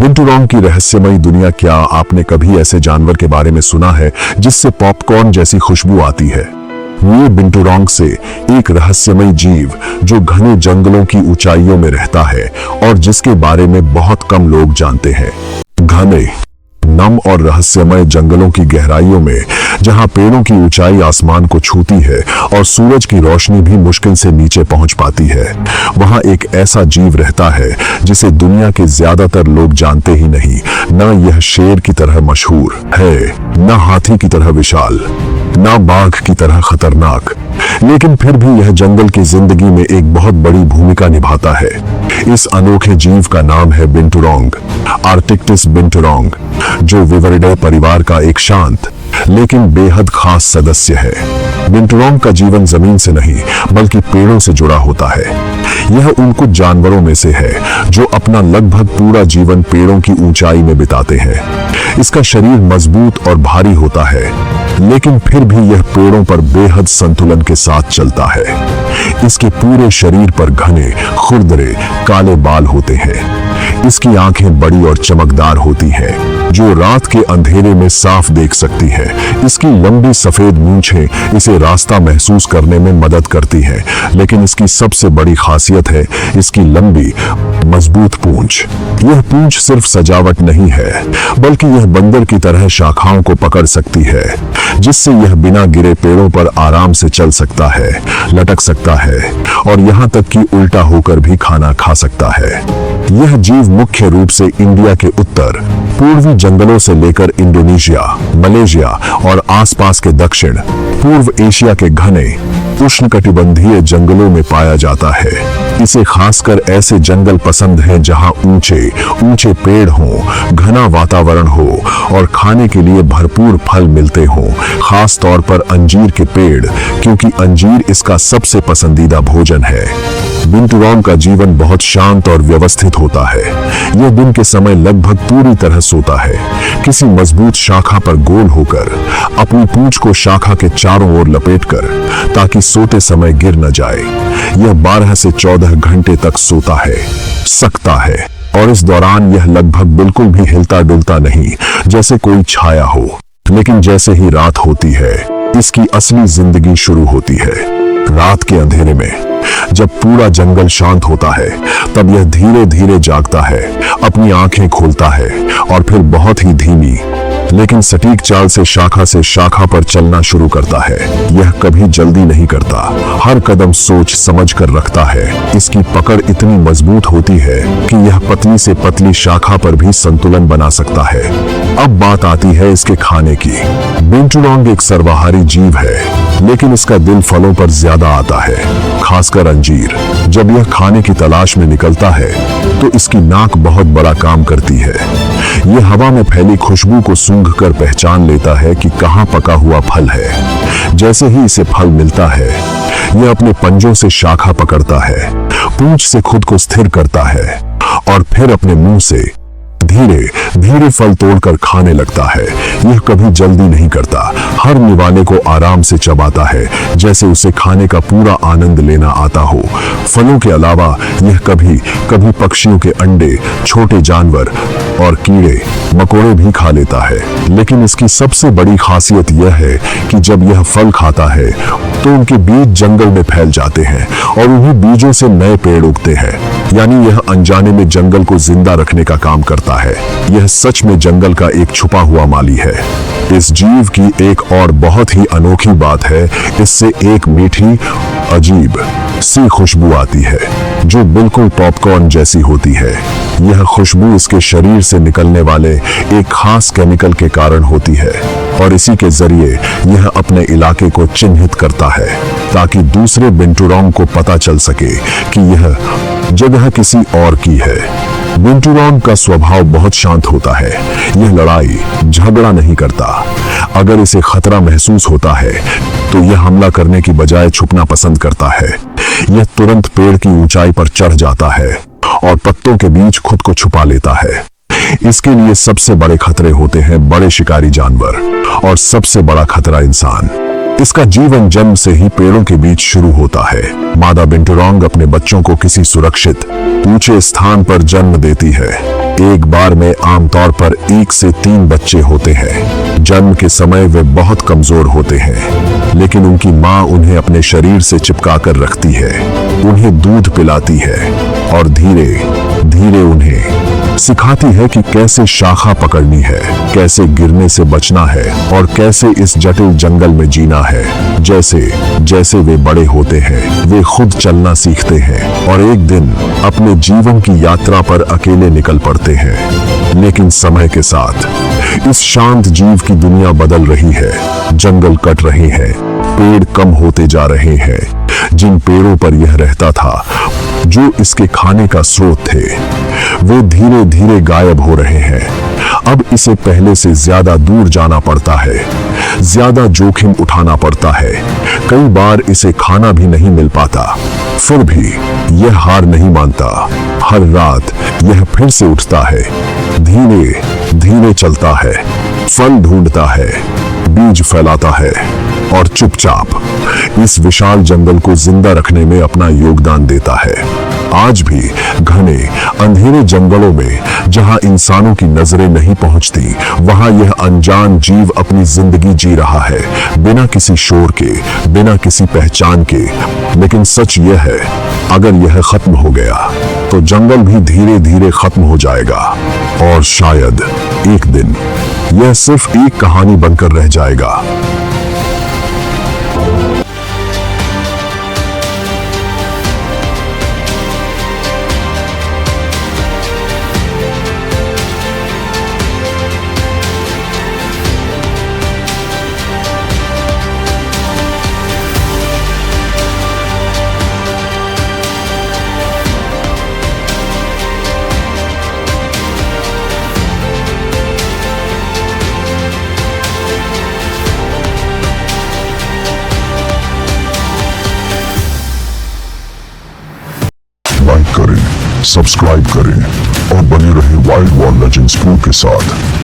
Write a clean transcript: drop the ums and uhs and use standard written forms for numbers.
बिंटूरोंग की रहस्यमयी दुनिया। क्या आपने कभी ऐसे जानवर के बारे में सुना है जिससे पॉपकॉर्न जैसी खुशबू आती है? ये बिंटूरोंग से एक रहस्यमयी जीव जो घने जंगलों की ऊंचाइयों में रहता है और जिसके बारे में बहुत कम लोग जानते हैं। घने, नम और रहस्यमय जंगलों की गहराइयों में, जहां पेड़ों की ऊंचाई आसमान को छूती है और सूरज की रोशनी भी मुश्किल से नीचे पहुंच पाती है, वहां एक ऐसा जीव रहता है जिसे दुनिया के ज्यादातर लोग जानते ही नहीं। न यह शेर की तरह मशहूर है, न हाथी की तरह विशाल, न बाघ की तरह खतरनाक, लेकिन फिर भी यह जंगल की जिंदगी में एक बहुत बड़ी भूमिका निभाता है। इस अनोखे जीव का नाम है बिंटूरोंग, आर्क्टिक्टिस बिंटूरोंग, जो विवरिडे परिवार का एक शांत लेकिन बेहद खास सदस्य है। बिंटूरोंग का जीवन जमीन से नहीं बल्कि पेड़ों से जुड़ा होता है। यह उन कुछ जानवरों में से है जो अपना लगभग पूरा जीवन पेड़ों की ऊंचाई में बिताते हैं। इसका शरीर मजबूत और भारी होता है, लेकिन फिर भी यह पेड़ों पर बेहद संतुलन के साथ चलता है। इसके पूरे शरीर पर घने, खुरदरे, काले बाल होते हैं। इसकी आंखें बड़ी और चमकदार होती हैं, जो रात के अंधेरे में साफ देख सकती है। इसकी लंबी सफेद मूंछें इसे रास्ता महसूस करने में मदद करती हैं, लेकिन इसकी सबसे बड़ी खासियत है इसकी लंबी, मजबूत पूंछ। यह पूंछ सिर्फ सजावट नहीं है, बल्कि यह बंदर की तरह शाखाओं को पकड़ सकती है, जिससे यह बिना गिरे पेड़ों पर आराम से चल सकता है, लटक सकता है और यहाँ तक कि उल्टा होकर भी खाना खा सकता है। यह जीव मुख्य रूप से इंडिया के उत्तर पूर्वी जंगलों से लेकर इंडोनेशिया, मलेशिया और आसपास के दक्षिण पूर्व एशिया के घने उष्णकटिबंधीय जंगलों में पाया जाता है। इसे खासकर ऐसे जंगल पसंद हैं जहां ऊंचे ऊंचे पेड़ हों, घना वातावरण हो और खाने के लिए भरपूर फल मिलते हों, खास तौर पर अंजीर के पेड़, क्योंकि अंजीर इसका सबसे पसंदीदा भोजन है। बिंटूरोंग का जीवन बहुत शांत और व्यवस्थित होता है। यह दिन के समय लगभग पूरी तरह सोता है, किसी मजबूत शाखा पर गोल होकर, अपनी पूंछ को शाखा के चारों ओर लपेटकर, ताकि सोते समय गिर न जाए। यह 12 से 14 घंटे तक सोता है, सकता है, और इस दौरान यह लगभग बिल्कुल भी हिलता डुलता नहीं, जैसे कोई छाया हो। लेकिन जैसे ही रात होती है, इसकी असली जिंदगी शुरू होती है। रात के अंधेरे में जब पूरा जंगल शांत होता है, तब यह धीरे धीरे जागता है, अपनी आंखें खोलता है और फिर बहुत ही धीमी लेकिन सटीक चाल से शाखा पर चलना शुरू करता है। यह कभी जल्दी नहीं करता, हर कदम सोच समझ कर रखता है। इसकी पकड़ इतनी मजबूत होती है कि यह पतली से पतली शाखा पर भी संतुलन बना सकता है। अब बात आती है इसके खाने की। बिंटूरोंग एक सर्वाहारी जीव है, लेकिन इसका दिल फलों पर ज्यादा आता है, खासकर अंजीर। जब यह खाने की तलाश में निकलता है, तो इसकी नाक बहुत बड़ा काम करती है। यह हवा में फैली खुशबू को सूंघकर पहचान लेता है कि कहाँ पका हुआ फल है। जैसे ही इसे फल मिलता है, यह अपने पंजों से शाखा पकड़ता है, पूंछ से खुद को स्थिर करता है और फिर अपने मुंह से धीरे धीरे फल तोड़कर खाने लगता है। यह कभी जल्दी नहीं करता, हर निवाले को आराम से चबाता है, जैसे उसे खाने का पूरा आनंद लेना आता हो। फलों के अलावा यह कभी कभी पक्षियों के अंडे, छोटे जानवर और कीड़े मकोड़े भी खा लेता है। लेकिन इसकी सबसे बड़ी खासियत यह है कि जब यह फल खाता है, तो उनके बीज जंगल में फैल जाते हैं और उन्हीं बीजों से नए पेड़ उगते हैं। यानी यह अनजाने में जंगल को जिंदा रखने का काम करता है। यह सच में जंगल का एक छुपा हुआ माली है। इस जीव की एक और बहुत ही अनोखी बात है, इससे एक मीठी, अजीब सी खुशबू आती है, जो बिल्कुल पॉपकॉर्न जैसी होती है। यह खुशबू इसके शरीर से निकलने वाले एक खास केमिकल के कारण होती है और इसी के जरिए यह अपने इलाके को चिन्हित करता है, ताकि दूसरे बिंटूरोंग को पता चल सके कि यह जगह किसी और की है। बिंटूरोंग का स्वभाव बहुत शांत होता है। यह लड़ाई झगड़ा नहीं करता। अगर इसे खतरा महसूस होता है, तो यह हमला करने की बजाय छुपना पसंद करता है। यह तुरंत पेड़ की ऊंचाई पर चढ़ जाता है और पत्तों के बीच खुद को छुपा लेता है। इसके लिए सबसे बड़े खतरे होते हैं बड़े शिकारी जानवर और सबसे बड़ा खतरा इंसान। इसका जीवन जन्म से ही पेड़ों के बीच शुरू होता है। मादा बिंटूरोंग अपने बच्चों को किसी सुरक्षित ऊंचे स्थान पर जन्म देती है। एक बार में आमतौर पर 1 से 3 बच्चे होते हैं। जन्म के समय वे बहुत कमजोर होते हैं, लेकिन उनकी माँ उन्हें अपने शरीर से चिपका कर रखती है, उन्हें दूध पिलाती है और धीरे धीरे उन्हें सिखाती है कि कैसे शाखा पकड़नी है, कैसे गिरने से बचना है और कैसे इस जटिल जंगल में जीना है। जैसे जैसे वे बड़े होते हैं, वे खुद चलना सीखते हैं और एक दिन अपने जीवन की यात्रा पर अकेले निकल पड़ते हैं। लेकिन समय के साथ इस शांत जीव की दुनिया बदल रही है। जंगल कट रहे हैं, पेड़ कम होते जा रहे हैं। जिन पेड़ों पर यह रहता था, जो इसके खाने का स्रोत थे, वे धीरे धीरे गायब हो रहे हैं। अब इसे पहले से ज्यादा दूर जाना पड़ता है, ज्यादा जोखिम उठाना पड़ता है। कई बार इसे खाना भी नहीं मिल पाता, फिर भी यह हार नहीं मानता। हर रात यह फिर से उठता है, धीरे धीरे चलता है, फल ढूंढता है, बीज फैलाता है और चुपचाप इस विशाल जंगल को जिंदा रखने में अपना योगदान देता है। आज भी घने अंधेरे जंगलों में, जहां इंसानों की नजरें नहीं पहुंचती, वहां यह अनजान जीव अपनी जिंदगी जी रहा है, बिना किसी शोर के, बिना किसी पहचान के। लेकिन सच यह है, अगर यह खत्म हो गया तो जंगल भी धीरे धीरे खत्म हो जाएगा और शायद एक दिन यह सिर्फ एक कहानी बनकर रह जाएगा। लाइक करें, सब्सक्राइब करें और बने रहे वाइल्ड वॉर लेजेंड्स 2 के साथ।